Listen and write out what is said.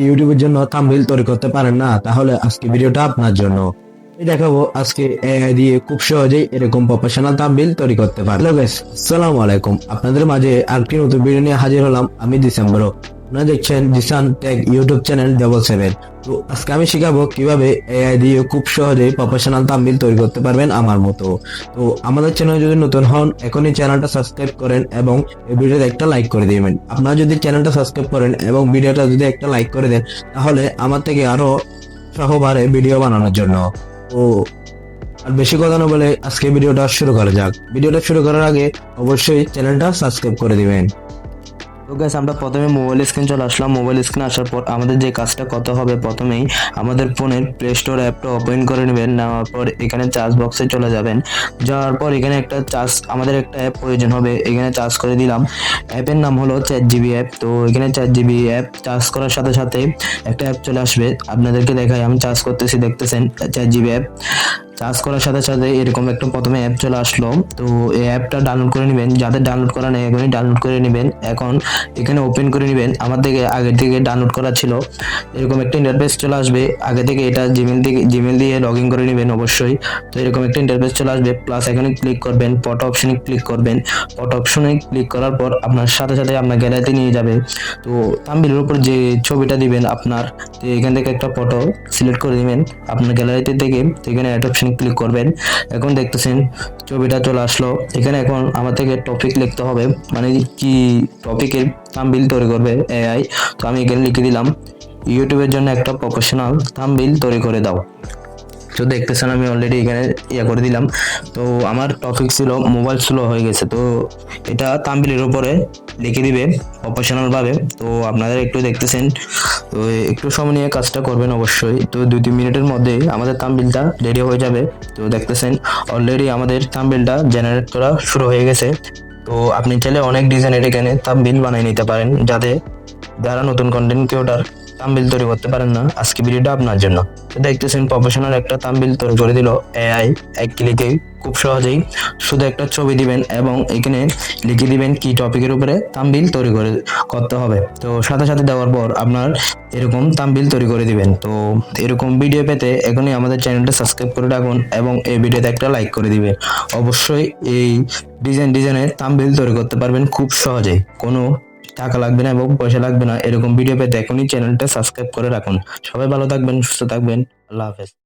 ইউটিউবের জন্য থাম্বনেল তৈরি করতে পারেন না, তাহলে আজকে ভিডিওটা আপনার জন্য। আমি দেখাবো আজকে এআই দিয়ে খুব সহজেই এরকম প্রফেশনাল থাম্বনেল তৈরি করতে পারেন। হ্যালো গাইস, আসসালামু আলাইকুম। আপনাদের মাঝে আরেকটি নতুন ভিডিও নিয়ে হাজির হলাম আমি ডিসেম্বর। আপনারা দেখছেন জিসান টেক ইউটিউব চ্যানেল 77। তো আজকে আমি শিখাবো কিভাবে এআই দিয়ে খুব সহজেই প্রফেশনাল থাম্বনেল তৈরি করতে পারবেন আমার মতো। তো আমাদের চ্যানেল যদি নতুন হন, এখনই চ্যানেলটা সাবস্ক্রাইব করেন এবং এই ভিডিওতে একটা লাইক করে দিবেন। আপনারা যদি চ্যানেলটা সাবস্ক্রাইব করেন এবং ভিডিওটা যদি একটা লাইক করে দেন, তাহলে আমার থেকে আরো সহবারে ভিডিও বানানোর জন্য। তো আর বেশি কথা না বলে আজকে ভিডিওটা শুরু করা যাক। ভিডিওটা শুরু করার আগে অবশ্যই চ্যানেলটা সাবস্ক্রাইব করে দিবেন। তো গাইস, আমরা প্রথমে মোবাইল স্ক্রিন চলে আসলাম। মোবাইল স্ক্রিন আসার পর আমাদের যে কাজটা করতে হবে, প্রথমেই আমাদের ফোনের প্লে স্টোর অ্যাপটা ওপেন করে নেবেন। নেওয়ার পর এখানে চার্জ বক্সে চলে যাবেন। যাওয়ার পর এখানে আমাদের একটা অ্যাপ প্রয়োজন হবে। এখানে চার্জ করে দিলাম। অ্যাপের নাম হলো চ্যাট জিবি অ্যাপ। তো এখানে চ্যাট জিবি অ্যাপ চার্জ করার সাথে সাথে একটা অ্যাপ চলে আসবে। আপনাদেরকে দেখাই, আমি চার্জ করতেছি, দেখতেছেন চ্যাট জিবি অ্যাপ চার্জ করার সাথে সাথে এরকম একটা প্রথমে অ্যাপ চলে আসলো। তো এই অ্যাপটা ডাউনলোড করে নেবেন। যাদের ডাউনলোড করা নেই এখনই ডাউনলোড করে নেবেন। এখন এখানে ওপেন করে নেবেন। আমার থেকে আগে থেকে ডাউনলোড করা ছিল। এরকম একটা ইন্টারফেস চলে আসবে। আগে থেকে এটা জিমেল দিয়ে লগ ইন করে নেবেন অবশ্যই। তো এরকম একটা ইন্টারফেস চলে আসবে। প্লাস এখানে ক্লিক করবেন, ফটো অপশনে ক্লিক করবেন। ফটো অপশনে ক্লিক করার পর আপনার সাথে সাথে আপনার গ্যালারিতে নিয়ে যাবে। তো থাম্বনেলের উপর যে ছবিটা দিবেন আপনার, তো এখান থেকে একটা ফটো সিলেক্ট করে দিবেন আপনার গ্যালারিতে থেকে। তো এখানে অ্যাড অপশনে ক্লিক করবেন। এখন দেখতেছেন ছবিটা চলে আসলো। এখানে এখন আমার থেকে টপিক লিখতে হবে, মানে কি টপিকের থাম্বনেল তৈরি করবে এআই। তো আমি এখানে লিখে দিলাম, ইউটিউবের জন্য একটা প্রফেশনাল থাম্বনেল তৈরি করে দাও। তো দেখতেছেন আমি অলরেডি এখানে করে দিলাম। তো আমার টপিক ছিল মোবাইল স্লো হয়ে গেছে। তো এটা থাম্বনেলের উপরে লিখে দিবে প্রফেশনাল ভাবে। তো আপনারা একটু দেখতেছেন, তো একটু সময় নিয়ে কাজটা করবেন অবশ্যই। তো 2-3 মিনিটের মধ্যে আমাদের থাম্বনেলটা রেডি হয়ে যাবে। তো দেখতেছেন অলরেডি আমাদের থাম্বনেলটা জেনারেট করা শুরু হয়ে গেছে। তো আপনি চাইলে অনেক ডিজাইনের এখানে থাম্বনেল বানিয়ে নিতে পারেন, যারা নতুন কন্টেন্ট ক্রিয়েটর থাম্বনেল তৈরি করতে পারেন না, আজকে ভিডিওটা আপনার জন্য। তো দেখতেছেন প্রফেশনাল একটা থাম্বনেল তৈরি করে দিল এআই এক ক্লিকেই, খুব সহজেই। শুধু একটা ছবি দিবেন এবং এখানে লিখে দিবেন কি টপিকের উপরে থাম্বনেল তৈরি করতে হবে। তো সাথে সাথে দেওয়ার পর আপনার এরকম থাম্বনেল তৈরি করে দিবেন। তো এরকম ভিডিও পেতে এখনই আমাদের চ্যানেলটা সাবস্ক্রাইব করে রাখুন এবং এই ভিডিওতে একটা লাইক করে দিবেন। অবশ্যই এই ডিজাইনের থাম্বনেল তৈরি করতে পারবেন খুব সহজেই, কোনো টাকা লাগবে না এবং পয়সা লাগবে না। এরকম ভিডিও পেতে এখনই চ্যানেলটা সাবস্ক্রাইব করে রাখুন। সবাই ভালো থাকবেন, সুস্থ থাকবেন। আল্লাহ হাফেজ।